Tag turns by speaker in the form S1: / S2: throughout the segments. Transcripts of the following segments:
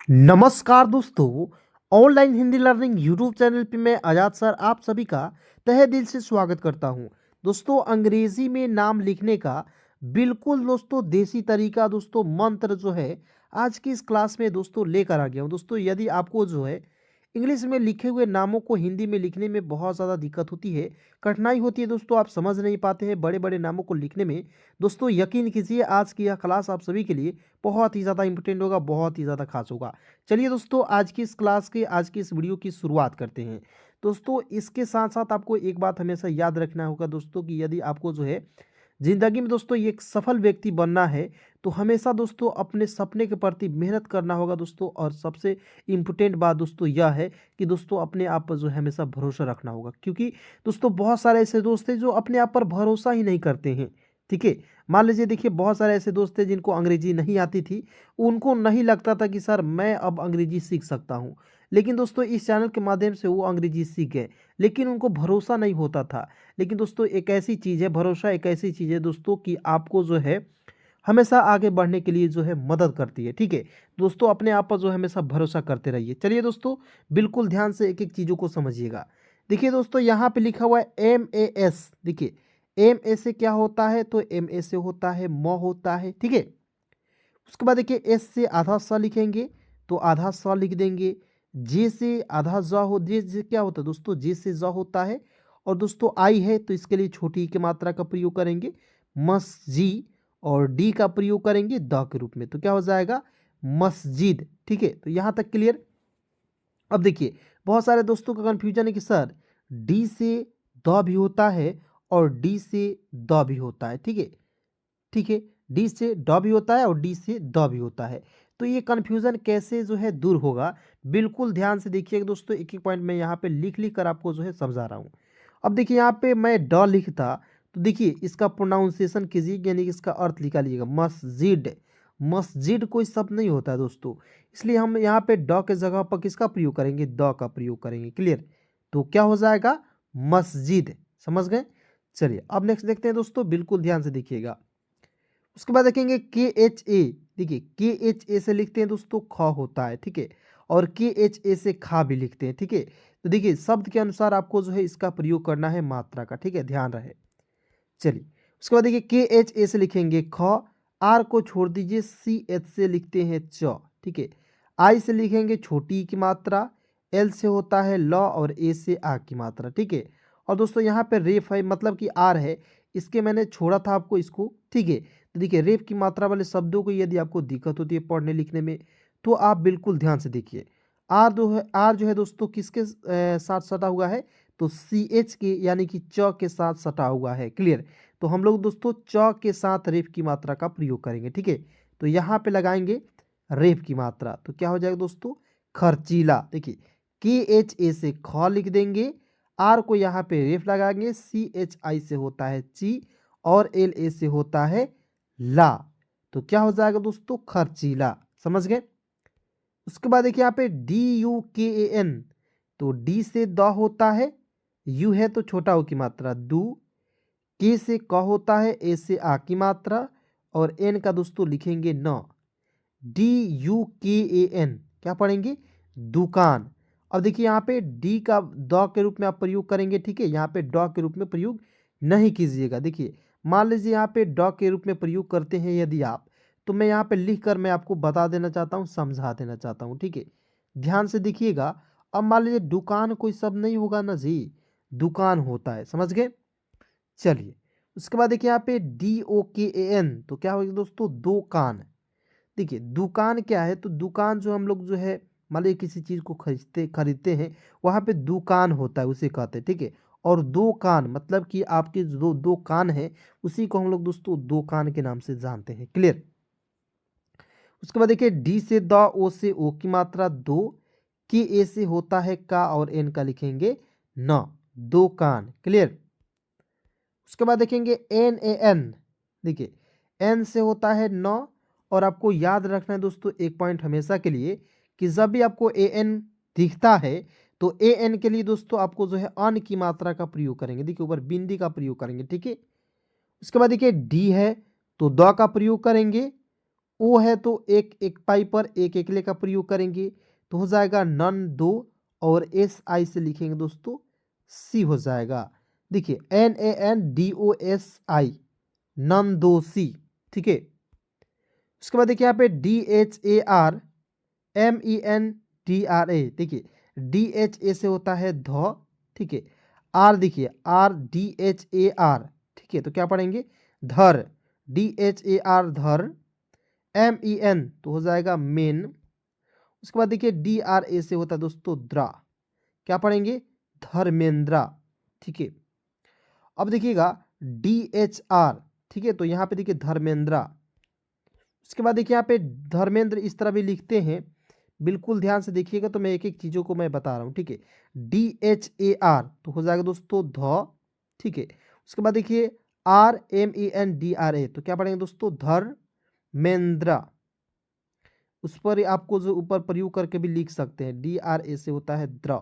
S1: नमस्कार दोस्तों। Online Hindi learning YouTube channel पे मैं आजाद सर आप सभी का तहे दिल से स्वागत करता हूं। दोस्तों, अंग्रेजी में नाम लिखने का बिल्कुल दोस्तों देसी तरीका दोस्तों मंत्र जो है आज की इस क्लास में दोस्तों लेकर आ गया हूं। दोस्तों, यदि आपको जो है इंग्लिश में लिखे हुए नामों को हिंदी में लिखने में बहुत ज़्यादा दिक्कत होती है, कठिनाई होती है दोस्तों, आप समझ नहीं पाते हैं बड़े बड़े नामों को लिखने में। दोस्तों, यकीन कीजिए आज की यह क्लास आप सभी के लिए बहुत ही ज़्यादा इंपॉर्टेंट होगा, बहुत ही ज़्यादा खास होगा। चलिए दोस्तों, आज की इस क्लास के आज की इस वीडियो की शुरुआत करते हैं। दोस्तों, इसके साथ साथ आपको एक बात हमेशा याद रखना होगा दोस्तों कि यदि आपको जो है ज़िंदगी में दोस्तों एक सफल व्यक्ति बनना है तो हमेशा दोस्तों अपने सपने के प्रति मेहनत करना होगा दोस्तों। और सबसे इम्पोर्टेंट बात दोस्तों यह है कि दोस्तों अपने आप पर जो है हमेशा भरोसा रखना होगा, क्योंकि दोस्तों बहुत सारे ऐसे दोस्त हैं जो अपने आप पर भरोसा ही नहीं करते हैं। ठीक है, मान लीजिए, देखिए बहुत सारे ऐसे दोस्त थे जिनको अंग्रेजी नहीं आती थी। उनको नहीं लगता था कि सर मैं अब अंग्रेजी सीख सकता हूँ, लेकिन दोस्तों इस चैनल के माध्यम से वो अंग्रेजी सीख गए, लेकिन उनको भरोसा नहीं होता था। लेकिन दोस्तों एक ऐसी चीज़ है, भरोसा एक ऐसी चीज़ है दोस्तों कि आपको जो है हमेशा आगे बढ़ने के लिए जो है मदद करती है। ठीक है दोस्तों, अपने आप पर जो है हमेशा भरोसा करते रहिए। चलिए दोस्तों, बिल्कुल ध्यान से एक एक चीज़ों को समझिएगा। देखिए दोस्तों, यहाँ पे लिखा हुआ है MAS। देखिए एम ए से क्या होता है, तो MA से होता है म होता है। ठीक है, उसके बाद देखिए एस से आधा स लिखेंगे तो आधा स लिख देंगे। जे से आधा ज हो, जे से क्या होता है दोस्तों, जे से ज होता है। और दोस्तों आई है तो इसके लिए छोटी ई की मात्रा का प्रयोग करेंगे, मस्जी। और डी का प्रयोग करेंगे द के रूप में, तो क्या हो जाएगा मस्जिद। ठीक है, तो यहाँ तक क्लियर। अब देखिए बहुत सारे दोस्तों का कंफ्यूजन है कि सर डी से द भी होता है और डी से द भी होता है। ठीक है, ठीक है, डी से ड भी होता है और डी से द भी होता है। तो ये कन्फ्यूज़न कैसे जो है दूर होगा, बिल्कुल ध्यान से देखिएगा दोस्तों। एक एक पॉइंट मैं यहाँ पे लिख लिख कर आपको जो है समझा रहा हूँ। अब देखिए यहाँ पे मैं ड लिखता तो देखिए इसका प्रोनाउंसिएशन कीजिए, यानी कि इसका अर्थ निकालिएगा मस्जिद। मस्जिद कोई शब्द नहीं होता है दोस्तों, इसलिए हम यहाँ पे ड के जगह पर किसका प्रयोग करेंगे, द का प्रयोग करेंगे। क्लियर, तो क्या हो जाएगा मस्जिद। समझ गए। चलिए अब नेक्स्ट देखते हैं दोस्तों, बिल्कुल ध्यान से देखिएगा। उसके बाद देखेंगे KHA। देखिए KHA से लिखते हैं दोस्तों ख होता है। ठीक है, और KHA से खा भी लिखते हैं। ठीक है, तो देखिए शब्द के अनुसार आपको जो है इसका प्रयोग करना है मात्रा का। ठीक है, ध्यान रहे। चलिए उसके बाद देखिए KHA से लिखेंगे ख, आर को छोड़ दीजिए, CH से लिखते हैं च। ठीक है, आई से लिखेंगे छोटी ई की मात्रा, एल से होता है ल, और ए से आ की मात्रा। ठीक है, और दोस्तों यहाँ पे रेफ है, मतलब कि आर है, इसके मैंने छोड़ा था आपको इसको। ठीक है, तो देखिए रेफ की मात्रा वाले शब्दों को यदि आपको दिक्कत होती है पढ़ने लिखने में तो आप बिल्कुल ध्यान से देखिए। आर जो है दोस्तों किसके साथ सटा हुआ है, तो CH के यानी कि च के साथ सटा हुआ है। क्लियर, तो हम लोग दोस्तों च के साथ रेफ की मात्रा का प्रयोग करेंगे। ठीक है, तो यहाँ पे लगाएंगे रेफ की मात्रा, तो क्या हो जाएगा दोस्तों खर्चीला। देखिए KHA से ख लिख देंगे, आर को यहाँ पे रेफ लगाएंगे, CHI से होता है ची, और LA से होता है ला, तो क्या हो जाएगा दोस्तों खर्चीला। समझ गए। उसके बाद देखिए यहाँ पे DUKAN, तो डी से द होता है, यू है तो छोटा ओ की मात्रा दू, के से क होता है, ए से आ की मात्रा, और एन का दोस्तों लिखेंगे न। DUKAN क्या पढ़ेंगे, दुकान। अब देखिए यहाँ पे डी का द के रूप में आप प्रयोग करेंगे। ठीक है, यहाँ पे ड के रूप में प्रयोग नहीं कीजिएगा। देखिए मान लीजिए यहाँ पे ड के रूप में प्रयोग करते हैं यदि आप, तो मैं यहाँ पे लिख कर मैं आपको बता देना चाहता हूँ, समझा देना चाहता हूँ। ठीक है, ध्यान से देखिएगा। अब मान लीजिए दुकान कोई शब्द नहीं होगा ना जी, दुकान होता है। समझ गए। चलिए उसके बाद देखिए यहाँ पे DOKAN, तो क्या होगा दोस्तों दो कान। देखिए दुकान क्या है, तो दुकान जो हम लोग जो है मान लीजिए किसी चीज़ को खरीदते हैं, वहाँ पे दुकान होता है, उसे कहते हैं। ठीक है, और दो कान मतलब कि आपके जो दो कान हैं उसी को हम लोग दोस्तों दो कान के नाम से जानते हैं। क्लियर। उसके बाद देखिए डी से द, ओ से ओ की मात्रा दो, के ए से होता है का, और एन का लिखेंगे न, दो कान। क्लियर। उसके बाद देखेंगे NAN। देखिए एन से होता है न, और आपको याद रखना है दोस्तों एक पॉइंट हमेशा के लिए कि जब भी आपको AN दिखता है तो AN के लिए दोस्तों आपको जो है अन की मात्रा का प्रयोग करेंगे। देखिए ऊपर बिंदी का प्रयोग करेंगे। ठीक है, उसके बाद देखिए डी है तो द का प्रयोग करेंगे, ओ है तो एक एक पाई पर एक एकले का प्रयोग करेंगे तो हो जाएगा नन दो, और एस आई से लिखेंगे दोस्तों सी हो जाएगा। देखिए N A N D O S I, नन दो सी, ठीक है। उसके बाद देखिए यहाँ पे D H A R M E N D R A, देखिए डी एच ए से होता है ध, ठीक है। आर देखिए R D H A are, ठीक है, तो क्या पढ़ेंगे धर, डी एच ए आर धर। एम ई एन तो हो जाएगा मेन। उसके बाद देखिए डी आर ए से होता है दोस्तों द्रा, क्या पढ़ेंगे धर्मेंद्रा, ठीक है। अब देखिएगा डी एच आर, ठीक है, तो यहाँ पे देखिए धर्मेंद्रा। उसके बाद देखिए यहाँ पे धर्मेंद्र इस तरह भी लिखते हैं, बिल्कुल ध्यान से देखिएगा, तो मैं एक एक चीज़ों को मैं बता रहा हूँ, ठीक है। डी एच ए आर तो हो जाएगा दोस्तों ध, ठीक है। उसके बाद देखिए R M E N D R A, तो क्या पढ़ेंगे दोस्तों धर्मेंद्रा। उस पर आपको जो ऊपर प्रयोग करके भी लिख सकते हैं, डी आर ए से होता है द्र,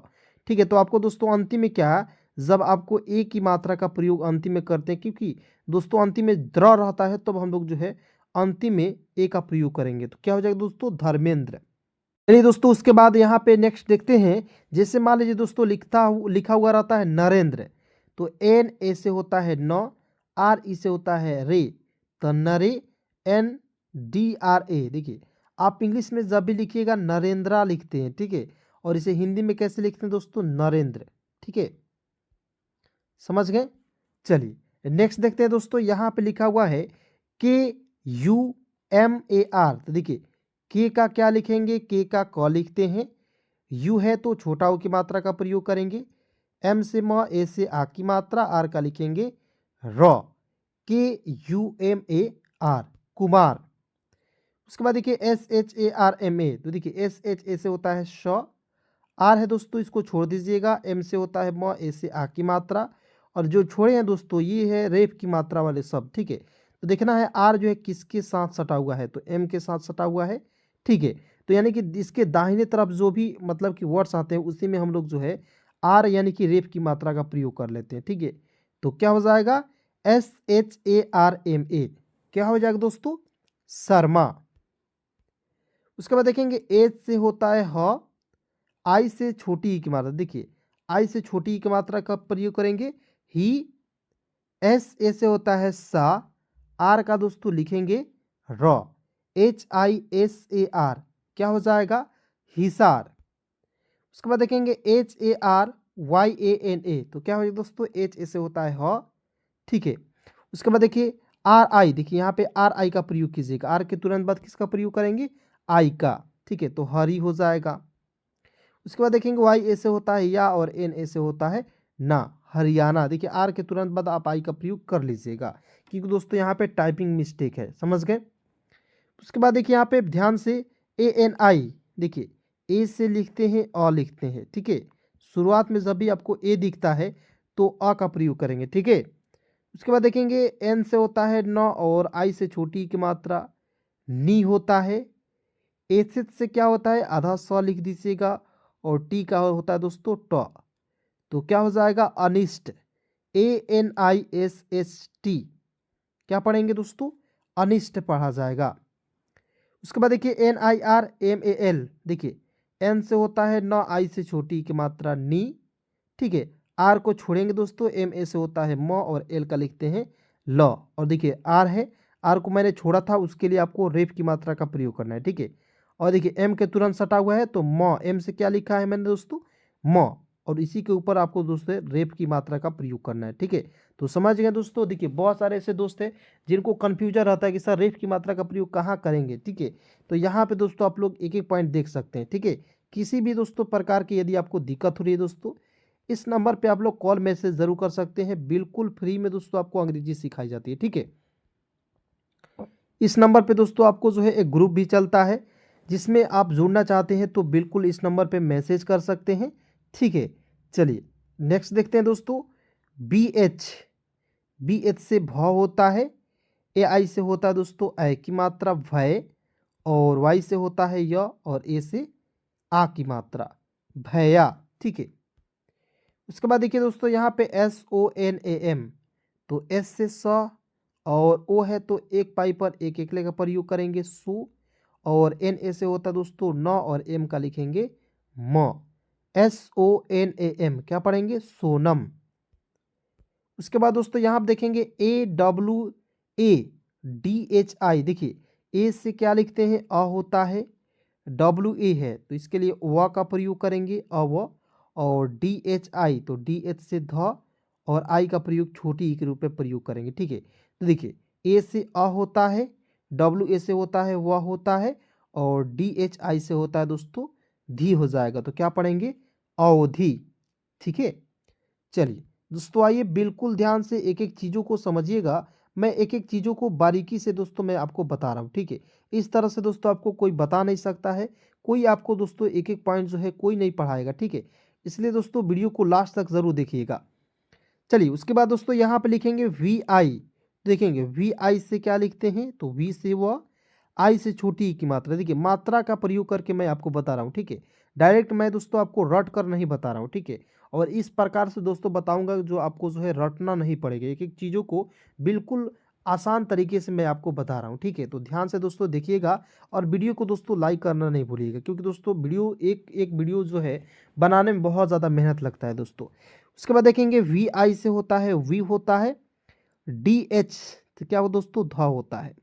S1: ठीक है। तो आपको दोस्तों अंतिम में क्या है, जब आपको ए की मात्रा का प्रयोग अंतिम में करते हैं, क्योंकि दोस्तों अंतिम में द्र रहता है, तब हम लोग जो है अंतिम में ए का प्रयोग करेंगे, तो क्या हो जाएगा दोस्तों धर्मेंद्र। चलिए दोस्तों उसके बाद यहाँ पे नेक्स्ट देखते हैं, जैसे मान लीजिए दोस्तों लिखा हुआ रहता है नरेंद्र, तो एन ए से होता है न, आर ई से होता है रे, तो नरे, एन डी आर ए। देखिए आप इंग्लिश में जब भी लिखिएगा नरेंद्रा लिखते हैं, ठीक है, और इसे हिंदी में कैसे लिखते हैं दोस्तों नरेंद्र, ठीक है, समझ गए। चलिए नेक्स्ट देखते हैं दोस्तों, यहाँ पे लिखा हुआ है के यू एम ए आर, तो देखिए के का क्या लिखेंगे, के का क लिखते हैं, यू है तो छोटा ओ की मात्रा का प्रयोग करेंगे, एम से म, ए से आ की मात्रा, आर का लिखेंगे र, K U M A R Kumar. उसके बाद देखिए S H A R M A, तो देखिए एस एच ए से होता है श, आर है दोस्तों इसको छोड़ दीजिएगा, एम से होता है म, ए से आ की मात्रा, और जो छोड़े हैं दोस्तों ये है रेफ की मात्रा वाले सब, ठीक है। तो देखना है आर जो है किसके साथ सटा हुआ है, तो एम के साथ सटा हुआ है, ठीक है। तो यानी कि इसके दाहिने तरफ जो भी मतलब कि वर्ड्स आते हैं उसी में हम लोग जो है आर यानी कि रेफ की मात्रा का प्रयोग कर लेते हैं, ठीक है। तो क्या हो जाएगा S H A R M A, क्या हो जाएगा दोस्तों शर्मा। उसके बाद देखेंगे एच से होता है ह, आई से छोटी ई की मात्रा, देखिए आई से छोटी ई की मात्रा का प्रयोग करेंगे ही, एस ए से होता है सा, आर का दोस्तों लिखेंगे र, H I S A R, क्या हो जाएगा हिसार। उसके बाद देखेंगे H A R Y A N A, तो क्या हो जाएगा दोस्तों एच ए से होता है ह, ठीक है। उसके बाद देखिए आर आई, देखिए यहाँ पे आर आई का प्रयोग कीजिएगा, आर के तुरंत बाद किसका प्रयोग करेंगे आई का, ठीक है, तो हरी हो जाएगा। उसके बाद देखेंगे वाई ए से होता है या, और एन ए से होता है ना, हरियाणा। देखिए आर के तुरंत बाद आप आई का प्रयोग कर लीजिएगा, क्योंकि दोस्तों यहाँ पे टाइपिंग मिस्टेक है, समझ गए। उसके बाद देखिए यहाँ पे ध्यान से ए एन आई, देखिए ए से लिखते हैं अ लिखते हैं, ठीक है। शुरुआत में जब भी आपको ए दिखता है तो अ का प्रयोग करेंगे, ठीक है। उसके बाद देखेंगे एन से होता है न, और आई से छोटी की मात्रा नी होता है, एसिड से क्या होता है आधा स लिख दीजिएगा, और टी का होता है दोस्तों ट, तो क्या हो जाएगा अनिष्ट, A N I S S T, क्या पढ़ेंगे दोस्तों अनिष्ट पढ़ा जाएगा। उसके बाद देखिए N I R M A L, देखिए एन से होता है न, आई से छोटी की मात्रा नी, ठीक है। आर को छोड़ेंगे दोस्तों, एम ए से होता है म, और एल का लिखते हैं ल, और देखिए आर है, आर को मैंने छोड़ा था उसके लिए आपको रेफ की मात्रा का प्रयोग करना है, ठीक है। और देखिए एम के तुरंत सटा हुआ है तो म, एम से क्या लिखा है मैंने दोस्तों म, और इसी के ऊपर आपको दोस्तों रेफ की मात्रा का प्रयोग करना है, ठीक है। तो समझ गए दोस्तों। देखिए बहुत सारे ऐसे दोस्त हैं जिनको कन्फ्यूजन रहता है कि सर रेफ की मात्रा का प्रयोग कहाँ करेंगे, ठीक है। तो यहाँ पे दोस्तों आप लोग एक एक पॉइंट देख सकते हैं, ठीक है। किसी भी दोस्तों प्रकार की यदि आपको दिक्कत हो रही है दोस्तों, इस नंबर पे आप लोग कॉल मैसेज जरूर कर सकते हैं, बिल्कुल फ्री में दोस्तों आपको अंग्रेजी सिखाई जाती है, ठीक है। इस नंबर पे दोस्तों आपको जो है एक ग्रुप भी चलता है, जिसमें आप जुड़ना चाहते हैं तो बिल्कुल इस नंबर पे मैसेज कर सकते हैं, ठीक है। चलिए नेक्स्ट देखते हैं दोस्तों, बी एच से भ होता है, ए आई से होता है दोस्तों ए की मात्रा भय, और वाई से होता है य, और ए से आ की मात्रा भैया, ठीक है। उसके बाद देखिए दोस्तों यहाँ पे S O N A M, तो एस से स, और ओ है तो एक पाई पर एक एकले का प्रयोग करेंगे सो, और एन ए से होता है दोस्तों न, और एम का लिखेंगे म, SONAM, क्या पढ़ेंगे सोनम। उसके बाद दोस्तों यहाँ आप देखेंगे AWADHI, देखिए ए से क्या लिखते हैं अ होता है, WA है तो इसके लिए व का प्रयोग करेंगे अव, और DHI तो DH से ध, और आई का प्रयोग छोटी ई के रूप में प्रयोग करेंगे। ठीक है, तो देखिए ए से अ होता है, WA से होता है व होता है, और DHI से होता है दोस्तों धी हो जाएगा, तो क्या पढ़ेंगे अवधि। ठीक है, चलिए दोस्तों आइए बिल्कुल ध्यान से एक एक चीज़ों को समझिएगा। मैं एक एक चीज़ों को बारीकी से दोस्तों मैं आपको बता रहा हूँ। ठीक है, इस तरह से दोस्तों आपको कोई बता नहीं सकता है, कोई आपको दोस्तों एक एक पॉइंट जो है कोई नहीं पढ़ाएगा। ठीक है, इसलिए दोस्तों वीडियो को लास्ट तक ज़रूर देखिएगा। चलिए उसके बाद दोस्तों यहाँ पे लिखेंगे VI, देखेंगे VI से क्या लिखते हैं तो V से व, आई से छोटी ई की मात्रा। देखिए मात्रा का प्रयोग करके मैं आपको बता रहा हूँ। ठीक है, डायरेक्ट मैं दोस्तों आपको रट कर नहीं बता रहा हूँ। ठीक है, और इस प्रकार से दोस्तों बताऊंगा जो आपको जो है रटना नहीं पड़ेगा, एक एक चीज़ों को बिल्कुल आसान तरीके से मैं आपको बता रहा हूँ। ठीक है, तो ध्यान से दोस्तों देखिएगा, और वीडियो को दोस्तों लाइक करना नहीं भूलिएगा, क्योंकि दोस्तों वीडियो एक एक वीडियो जो है बनाने में बहुत ज़्यादा मेहनत लगता है दोस्तों। उसके बाद देखेंगे VI से होता है वी होता है, DH तो क्या हो दोस्तों ध होता है,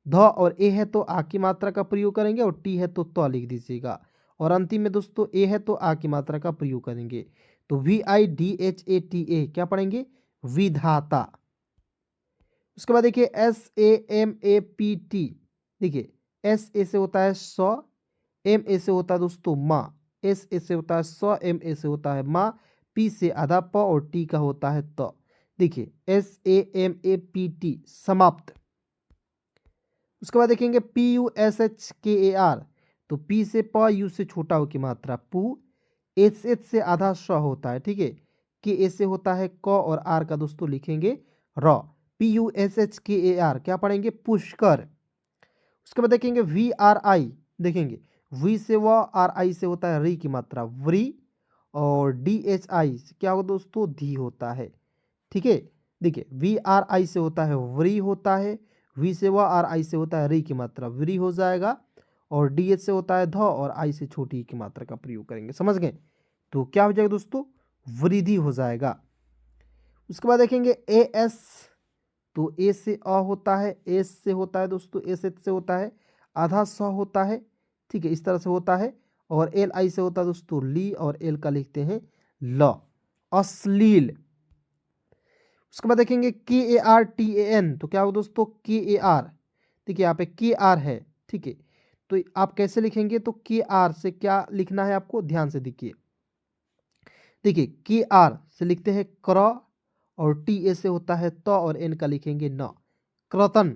S1: ध, और ए है तो आ की मात्रा का प्रयोग करेंगे, और टी है तो लिख दीजिएगा, और अंतिम में दोस्तों ए है तो आ की मात्रा का प्रयोग करेंगे, तो VIDHATA क्या पढ़ेंगे विधाता। उसके बाद देखिए SAMAPT, देखिए एस ए से होता है स, एम ए से होता है दोस्तों माँ, एस ए से होता है स, एम ए से होता है माँ, पी से आधा प, और टी का होता है त। देखिए SAMAPT समाप्त। उसके बाद देखेंगे PUSHKAR, तो पी से प, यू से छोटा हो की मात्रा पू, एच से आधा श होता है। ठीक है, के ए से होता है क, और आर का दोस्तों लिखेंगे र, PUSHKAR क्या पढ़ेंगे पुष्कर। उसके बाद देखेंगे VRI, देखेंगे वी से व, आर आई से होता है री की मात्रा व्री, और DHI क्या होगा दोस्तों धी होता है। ठीक है, देखिए VRI से होता है व्री होता है, वी से व, आर आई से होता है री की मात्रा व्री हो जाएगा, और DH से होता है ध, और आई से छोटी की मात्रा का प्रयोग करेंगे। समझ गए, तो क्या हो जाएगा दोस्तों वृद्धि हो जाएगा। उसके बाद देखेंगे AS, तो ए से अ होता है, एस से होता है दोस्तों एस एच से होता है आधा स होता है। ठीक है, इस तरह से होता है, और LI से होता है दोस्तों ली, और एल का लिखते हैं ल, अश्लील। उसके बाद देखेंगे KARTAN, तो क्या हो दोस्तों KAR, देखिए यहाँ पे KR है। ठीक है, तो आप कैसे लिखेंगे तो KR से क्या लिखना है आपको ध्यान से देखिए, देखिए KR से लिखते हैं क्र, और TA से होता है त, और एन का लिखेंगे न, क्रतन।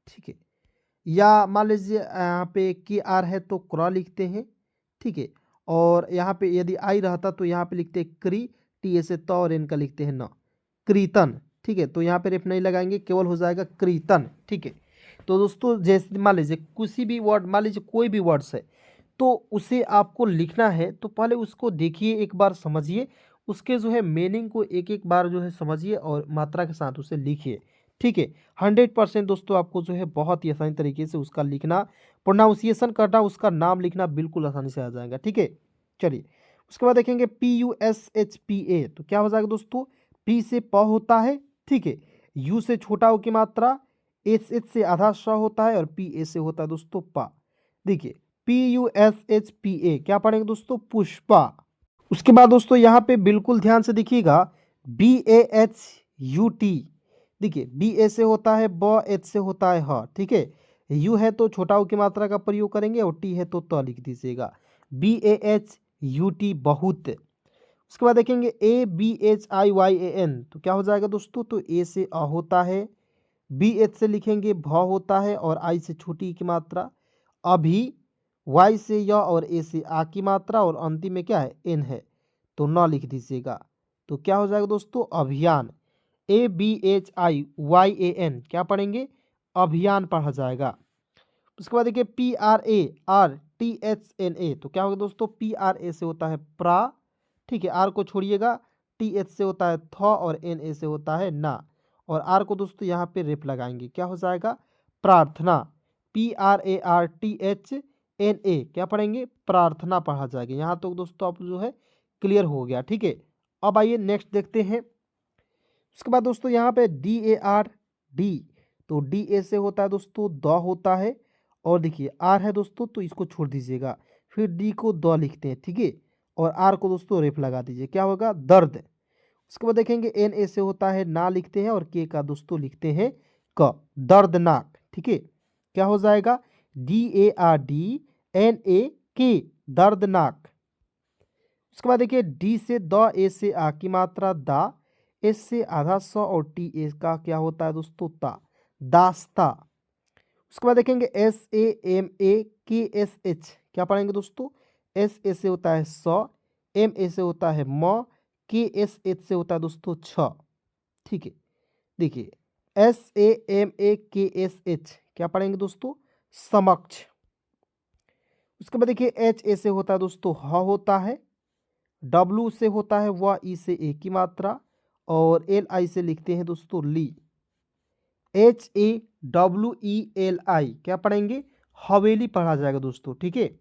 S1: ठीक है, या मान लीजिए यहाँ पे KR है तो क्र लिखते हैं। ठीक है, और यहाँ पे यदि आई रहता तो यहाँ पे लिखते हैं क्री, TA से त, और एन का लिखते हैं न, कृतन। ठीक है, तो यहाँ पे रेफ नहीं लगाएंगे, केवल हो जाएगा कृतन। ठीक है, तो दोस्तों जैसे मान लीजिए किसी भी वर्ड, मान लीजिए कोई भी वर्ड्स है तो उसे आपको लिखना है, तो पहले उसको देखिए एक बार समझिए, उसके जो है मीनिंग को एक एक बार जो है समझिए, और मात्रा के साथ उसे लिखिए। ठीक है, 100% दोस्तों आपको जो है बहुत ही आसानी तरीके से उसका लिखना, प्रोनाउंसिएशन करना, उसका नाम लिखना बिल्कुल आसानी से आ जाएगा। ठीक है, चलिए उसके बाद देखेंगे PUSHPA, तो क्या हो जाएगा दोस्तों पी से प होता है। ठीक है, यू से छोटा हो की मात्रा, एच से आधा श होता है, और PA से होता है दोस्तों पा। देखिए PUSHPA क्या पढ़ेंगे दोस्तों पुष्पा। उसके बाद दोस्तों यहाँ पे बिल्कुल ध्यान से देखिएगा BAHUT, देखिए BA से होता है ब, एच से होता है ह। ठीक है, यू है तो छोटा ऊ की मात्रा का प्रयोग करेंगे, और टी है तो त लिख दीजिएगा, BAHUT बहुत। उसके बाद देखेंगे ABHIYAN, तो क्या हो जाएगा दोस्तों तो ए से अ होता है, BH से लिखेंगे भ होता है, और आई से छोटी की मात्रा अभी, वाई से य, और ए से आ की मात्रा, और अंतिम में क्या है एन है, तो न लिख दीजिएगा, तो क्या हो जाएगा दोस्तों अभियान। ABHIYAN क्या पढ़ेंगे अभियान पढ़ा जाएगा। उसके बाद देखिए PRARTHNA, तो क्या होगा दोस्तों PRA से होता है प्रा। ठीक है, आर को छोड़िएगा, TH से होता है थ, और NA से होता है ना, और आर को दोस्तों यहाँ पे रेफ लगाएंगे, क्या हो जाएगा प्रार्थना, PRARTHNA, क्या पढ़ेंगे प्रार्थना पढ़ा जाएगा। यहाँ तो दोस्तों आप जो है क्लियर हो गया, ठीक है। अब आइए नेक्स्ट देखते हैं। उसके बाद दोस्तों यहाँ पे DARD, तो DA से होता है दोस्तों द होता है, और देखिए आर है दोस्तों तो इसको छोड़ दीजिएगा, फिर डी को द लिखते हैं, ठीक है, और आर को दोस्तों रेफ लगा दीजिए, क्या होगा दर्द। उसके बाद देखेंगे NA से होता है ना लिखते हैं, और के का दोस्तों लिखते हैं क, दर्दनाक, ठीक है, क्या हो जाएगा DARDNAK, दर्दनाक। उसके बाद देखिए डी से द, ए से आ की मात्रा दा, एस से आधा स, और टी ए का क्या होता है दोस्तों ता, दास्ता। उसके बाद देखेंगे SAMAKSH, क्या पढ़ेंगे दोस्तों, एस ए से होता है स, एम ए से होता है म, KSH से होता है दोस्तों छ, ठीक है। देखिए SAMAKSH क्या पढ़ेंगे दोस्तों समक्ष। उसके बाद देखिए HA से होता है दोस्तों ह होता है, W से होता है व, ई से ए की मात्रा, और LI से लिखते हैं दोस्तों ली, HAWELI, क्या पढ़ेंगे हवेली पढ़ा जाएगा दोस्तों, ठीक है।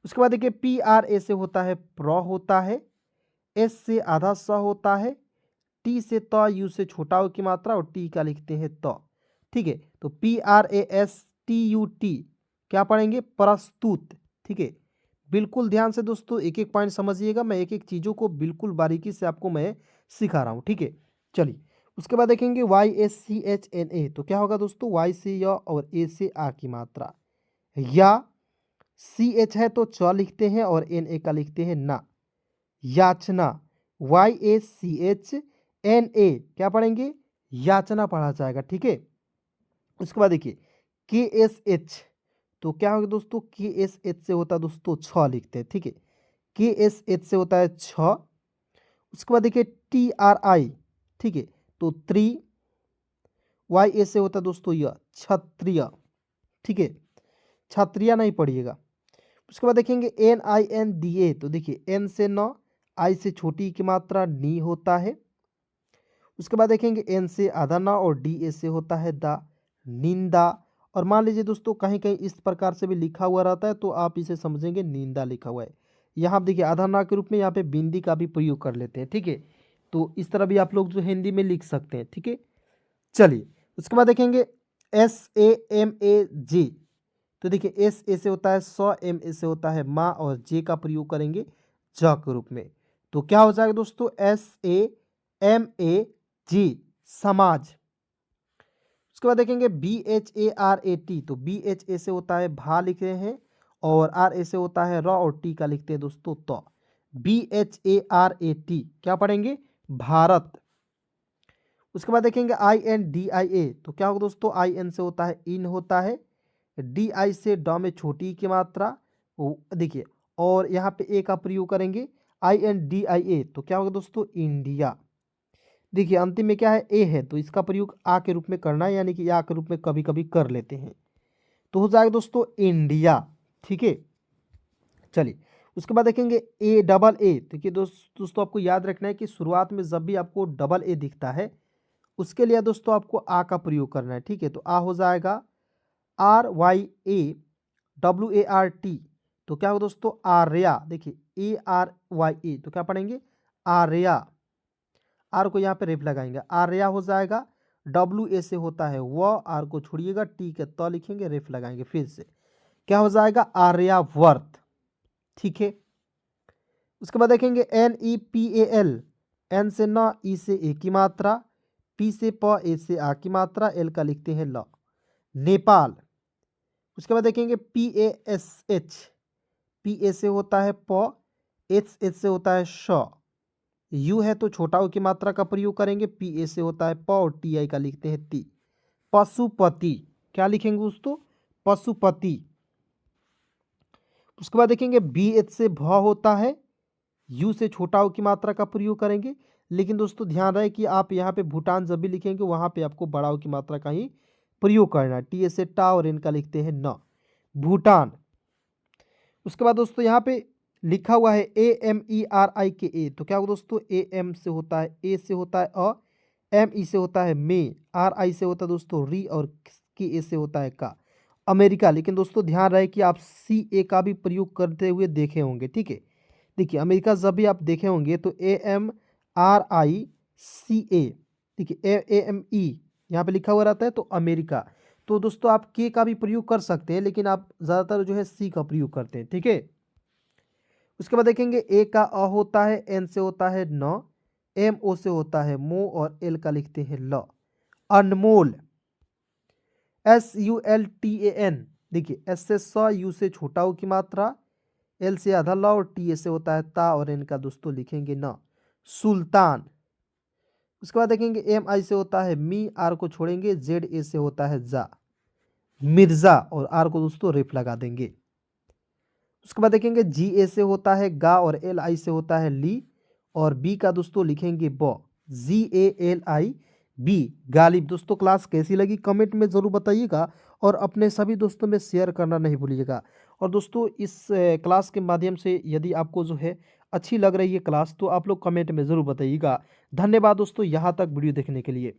S1: उसके बाद देखिए PRA से होता है प्र होता है, S से आधा स होता है, T से त, U से छोटा हो की मात्रा, और T का लिखते हैं त, ठीक है। तो PRASTUT क्या पढ़ेंगे प्रस्तुत, ठीक है। बिल्कुल ध्यान से दोस्तों एक एक पॉइंट समझिएगा, मैं एक एक चीज़ों को बिल्कुल बारीकी से आपको मैं सिखा रहा हूँ, ठीक है। चलिए उसके बाद देखेंगे YSCHNA, तो क्या होगा दोस्तों Y से य और A से आ की मात्रा, या CH है तो च लिखते हैं, और NA का लिखते हैं ना, याचना, YACHNA, क्या पढ़ेंगे याचना पढ़ा जाएगा, ठीक है। उसके बाद देखिए KSH, तो क्या होगा दोस्तों KSH से होता है दोस्तों छ लिखते हैं, ठीक है, KSH से होता है छ। उसके बाद देखिए TRI, ठीक है, तो त्री, YA से होता है दोस्तों य क्षत्रिय, ठीक है, क्षत्रिय नहीं पढ़िएगा। उसके बाद देखेंगे NINDA, तो देखिए N से न, I से छोटी की मात्रा नी होता है। उसके बाद देखेंगे N से आधा न, और DA से होता है दा, निंदा। और मान लीजिए दोस्तों कहीं कहीं इस प्रकार से भी लिखा हुआ रहता है, तो आप इसे समझेंगे निंदा लिखा हुआ है। यहाँ आप देखिए आधा ना के रूप में यहाँ पे बिंदी का भी प्रयोग कर लेते हैं, ठीक है। तो इस तरह भी आप लोग जो हिंदी में लिख सकते हैं, ठीक है। चलिए उसके बाद देखेंगे SAMAJ, तो देखिए S से होता है स, M से होता है माँ, और J का प्रयोग करेंगे ज के रूप में, तो क्या हो जाएगा दोस्तों SAMAJ, समाज। उसके बाद देखेंगे BHARAT, तो BHA से होता है भा लिख रहे हैं, और RA से होता है र, और T का लिखते हैं दोस्तों तो, BHARAT क्या पढ़ेंगे भारत। उसके बाद देखेंगे INDIA, तो क्या होगा दोस्तों IN से होता है इन होता है, DI से ड में छोटी की मात्रा, देखिए, और यहाँ पे ए का प्रयोग करेंगे INDIA, तो क्या होगा दोस्तों इंडिया। देखिए अंतिम में क्या है ए है, तो इसका प्रयोग आ के रूप में करना है, यानी कि आ के रूप में कभी कभी कर लेते हैं, तो हो जाएगा दोस्तों इंडिया, ठीक है। चलिए उसके बाद देखेंगे AA, देखिए दोस्तों आपको याद रखना है कि शुरुआत में जब भी आपको डबल ए दिखता है, उसके लिए दोस्तों आपको आ का प्रयोग करना है, ठीक है। तो आ हो जाएगा RYAWART, तो क्या होगा दोस्तों आर्या, देखिए ARYA, तो क्या पढ़ेंगे आर्या, आर को यहाँ पे रेफ लगाएंगे, आर्या हो जाएगा। WA से होता है व, आर को छोड़िएगा, टी के तो लिखेंगे, रेफ लगाएंगे, फिर से क्या हो जाएगा आर्यावर्त, ठीक है। उसके बाद देखेंगे NEPAL, एन से न, ई से ए की मात्रा, पी से प, ए से आ की मात्रा, एल का लिखते हैं ल, नेपाल। उसके बाद देखेंगे PASH, PA से होता है प, HH से होता है श, यू है तो छोटा ओ की मात्रा का प्रयोग करेंगे, PA से होता है प, और TI का लिखते हैं ती, पशुपति, क्या लिखेंगे दोस्तों पशुपति। उसके बाद देखेंगे BH से भ होता है, यू से छोटा ओ की मात्रा का प्रयोग करेंगे, लेकिन दोस्तों ध्यान रहे कि आप यहाँ पे भूटान जब भी लिखेंगे वहाँ पे आपको बड़ा ओ की मात्रा का ही प्रयोग करना है, टी से टा, और इनका लिखते हैं न, भूटान। उसके बाद दोस्तों यहाँ पे लिखा हुआ है AMERIKA, तो क्या होगा दोस्तों AM से होता है ए से होता है अ, एम ई से होता है मे, आर आई से होता है दोस्तों री, और के ए से होता है का, अमेरिका। लेकिन दोस्तों ध्यान रहे कि आप सी ए का भी प्रयोग करते हुए देखे होंगे, ठीक है। देखिए अमेरिका जब भी आप देखे होंगे तो ए एम आर आई सी ए, ठीक है, ए एम ई यहाँ पे लिखा हुआ रहता है तो अमेरिका। तो दोस्तों आप के का भी प्रयोग कर सकते हैं, लेकिन आप ज़्यादातर जो है सी का प्रयोग करते हैं, ठीक है। उसके बाद देखेंगे ए का अ होता है, एन से होता है न, एम ओ से होता है मो, और एल का लिखते हैं ल, अनमोल, S U L T A N. देखिए एस से स, यू से छोटा हो की मात्रा, एल से आधा ल, और टी ए से होता है ता, और एन का दोस्तों लिखेंगे न, सुल्तान। उसके बाद देखेंगे एम आई से होता है मी, आर को छोड़ेंगे, जेड ए से होता है जा, मिर्जा, और आर को दोस्तों रेफ लगा देंगे। उसके बाद देखेंगे जी ए से होता है गा, और एल आई से होता है ली, और बी का दोस्तों लिखेंगे ब, G A L I B, Ghalib. दोस्तों क्लास कैसी लगी कमेंट में ज़रूर बताइएगा, और अपने सभी दोस्तों में शेयर करना नहीं भूलिएगा। और दोस्तों इस क्लास के माध्यम से यदि आपको जो है अच्छी लग रही है क्लास, तो आप लोग कमेंट में ज़रूर बताइएगा। धन्यवाद दोस्तों यहाँ तक वीडियो देखने के लिए।